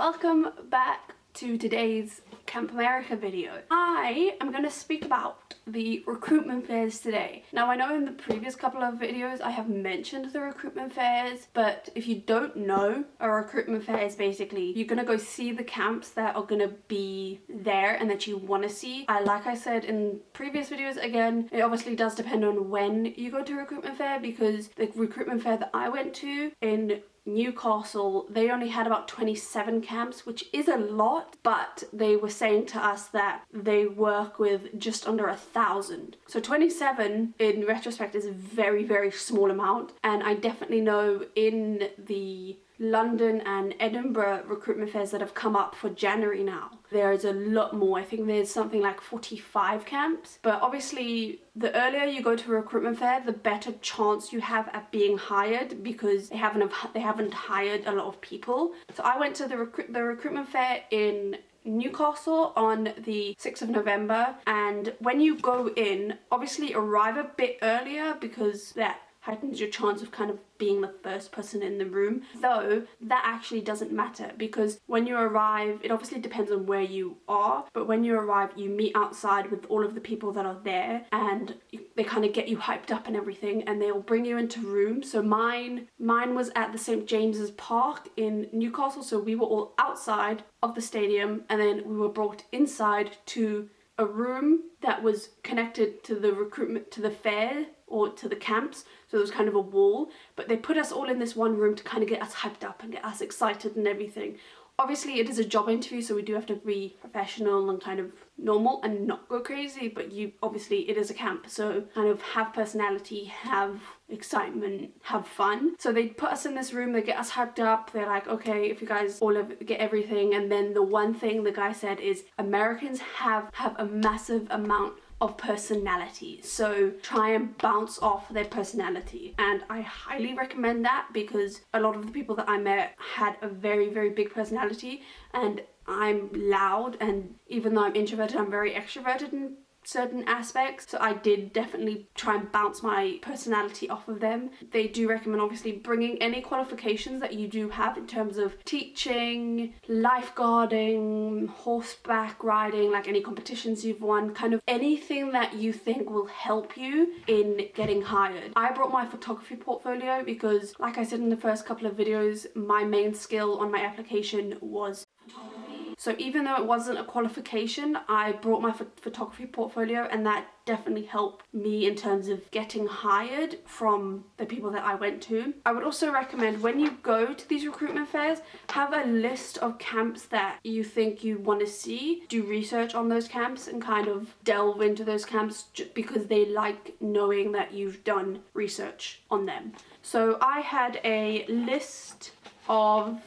Welcome back to today's Camp America video. I am going to speak about the recruitment fairs today. Now, I know in the previous couple of videos I have mentioned the recruitment fairs, but if you don't know, a recruitment fair is basically you're going to go see the camps that are going to be there and that you want to see. Like I said in previous videos, again, it obviously does depend on when you go to a recruitment fair, because the recruitment fair that I went to in Newcastle, they only had about 27 camps, which is a lot, but they were saying to us that they work with just under 1,000. So 27 in retrospect is a very, very small amount, and I definitely know in the London and Edinburgh recruitment fairs that have come up for January now, there is a lot more. I think there's something like 45 camps, but obviously the earlier you go to a recruitment fair, the better chance you have at being hired, because they haven't hired a lot of people. So I went to the recruitment fair in Newcastle on the 6th of November, and when you go in, obviously arrive a bit earlier, because that heightens your chance of kind of being the first person in the room. Though that actually doesn't matter, because when you arrive, it obviously depends on where you are, but when you arrive you meet outside with all of the people that are there, and they kind of get you hyped up and everything, and they'll bring you into rooms. So mine was at the St. James's Park in Newcastle, so we were all outside of the stadium, and then we were brought inside to a room that was connected to the fair, or to the camps. So there was kind of a wall, but they put us all in this one room to kind of get us hyped up and get us excited and everything. Obviously it is a job interview, so we do have to be professional and kind of normal and not go crazy, but obviously it is a camp, so kind of have personality, have excitement, have fun. So they put us in this room, they get us hyped up, they're like, okay, if you guys all get everything. And then the one thing the guy said is Americans have a massive amount of personality, so try and bounce off their personality. And I highly recommend that, because a lot of the people that I met had a very, very big personality, and I'm loud, and even though I'm introverted, I'm very extroverted in certain aspects, so I did definitely try and bounce my personality off of them. They do recommend obviously bringing any qualifications that you do have in terms of teaching, lifeguarding, horseback riding, like any competitions you've won, kind of anything that you think will help you in getting hired. I brought my photography portfolio because, like I said in the first couple of videos, my main skill on my application was photography. So even though it wasn't a qualification, I brought my photography portfolio, and that definitely helped me in terms of getting hired from the people that I went to. I would also recommend, when you go to these recruitment fairs, have a list of camps that you think you want to see. Do research on those camps and kind of delve into those camps, because they like knowing that you've done research on them. So I had a list of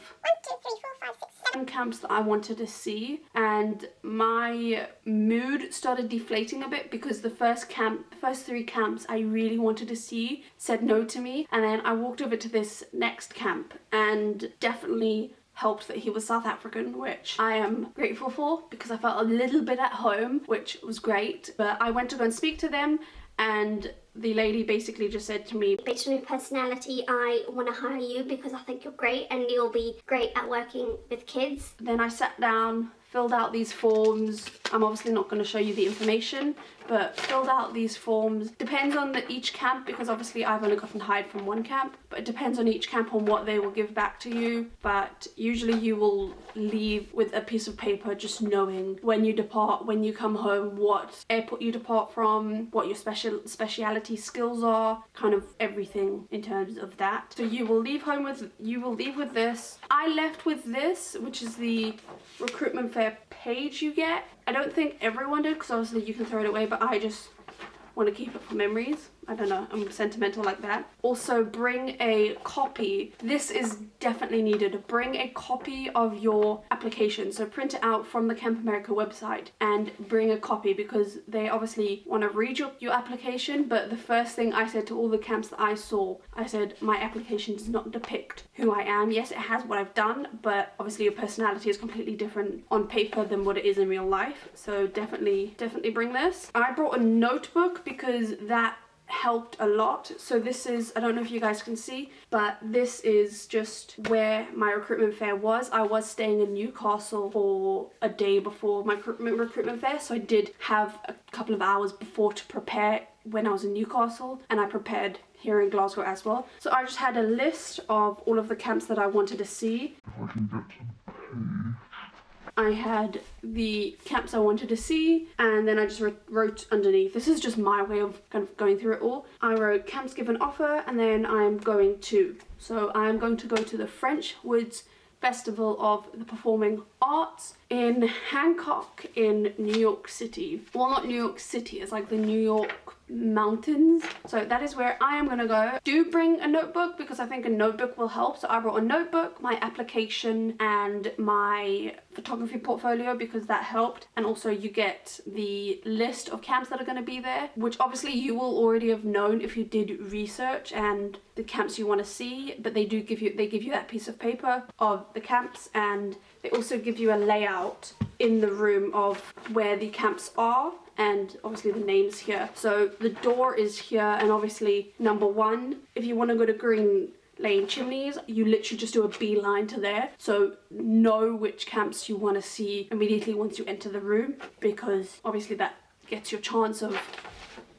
7 camps that I wanted to see, and my mood started deflating a bit, because the first 3 camps I really wanted to see said no to me, and then I walked over to this next camp, and definitely helped that he was South African, which I am grateful for, because I felt a little bit at home, which was great. But I went to go and speak to them, and the lady basically just said to me, based on your personality, I want to hire you because I think you're great and you'll be great at working with kids. Then I sat down, filled out these forms. I'm obviously not going to show you the information, but filled out these forms. Depends on each camp, because obviously I've only gotten hired from one camp, but it depends on each camp on what they will give back to you. But usually you will leave with a piece of paper just knowing when you depart, when you come home, what airport you depart from, what your speciality skills are, kind of everything in terms of that. So you will leave with this. I left with this, which is the recruitment fair page you get. I don't think everyone did, because obviously you can throw it away, but I just want to keep it for memories. I don't know, I'm sentimental like that. Also, bring a copy. This is definitely needed. Bring a copy of your application. So print it out from the Camp America website and bring a copy, because they obviously want to read your application. But the first thing I said to all the camps that I saw, I said, my application does not depict who I am. Yes, it has what I've done, but obviously your personality is completely different on paper than what it is in real life. So definitely bring this. I brought a notebook, because that helped a lot. So this is, I don't know if you guys can see, but this is just where my recruitment fair was. I was staying in Newcastle for a day before my recruitment fair, so I did have a couple of hours before to prepare when I was in Newcastle, and I prepared here in Glasgow as well. So I just had a list of all of the camps that I wanted to see. If I can get some page. I had the camps I wanted to see, and then I just wrote underneath. This is just my way of kind of going through it all. I wrote camps given offer, and then I'm going to. So I'm going to go to the French Woods Festival of the Performing Arts in Hancock in New York City. Well, not New York City, it's like the New York mountains. So that is where I am gonna go. Do bring a notebook, because I think a notebook will help. So I brought a notebook, my application, and my photography portfolio, because that helped. And also you get the list of camps that are going to be there, which obviously you will already have known if you did research and the camps you want to see, but they give you that piece of paper of the camps, and they also give you a layout in the room of where the camps are, and obviously the names here. So the door is here, and obviously number 1, if you want to go to Green Lane Chimneys, you literally just do a beeline to there. So know which camps you want to see immediately once you enter the room, because obviously that gets your chance of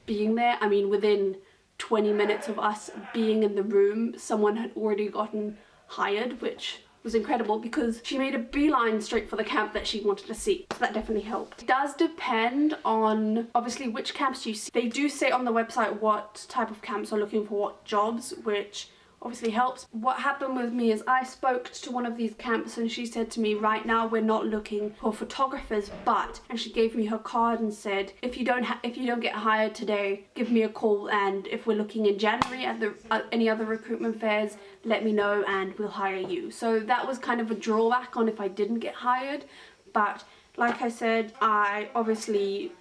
being there. I mean, within 20 minutes of us being in the room, someone had already gotten hired, which was incredible because she made a beeline straight for the camp that she wanted to see. So that definitely helped. It does depend on obviously which camps you see. They do say on the website what type of camps are looking for what jobs, which obviously helps. What happened with me is I spoke to one of these camps, and she said to me, right now we're not looking for photographers, but, and she gave me her card and said, if you don't get hired today, give me a call, and if we're looking in January at any other recruitment fairs, let me know and we'll hire you. So that was kind of a drawback on if I didn't get hired, but like I said, I obviously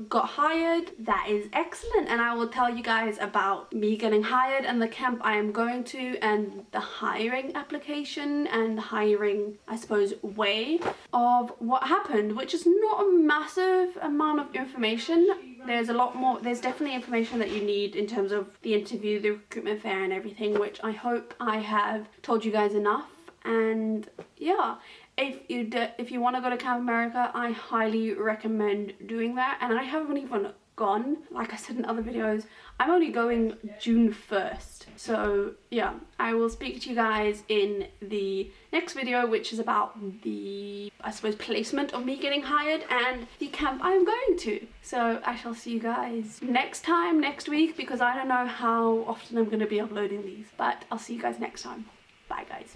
got hired. That is excellent, and I will tell you guys about me getting hired and the camp I am going to, and the hiring application and the hiring, I suppose, way of what happened, which is not a massive amount of information. There's a lot more, there's definitely information that you need in terms of the interview, the recruitment fair and everything, which I hope I have told you guys enough. And yeah, if you want to go to Camp America, I highly recommend doing that. And I haven't even gone, like I said in other videos, I'm only going June 1st. So yeah, I will speak to you guys in the next video, which is about the, I suppose, placement of me getting hired and the camp I'm going to. So I shall see you guys next week, because I don't know how often I'm going to be uploading these, but I'll see you guys next time. Bye guys.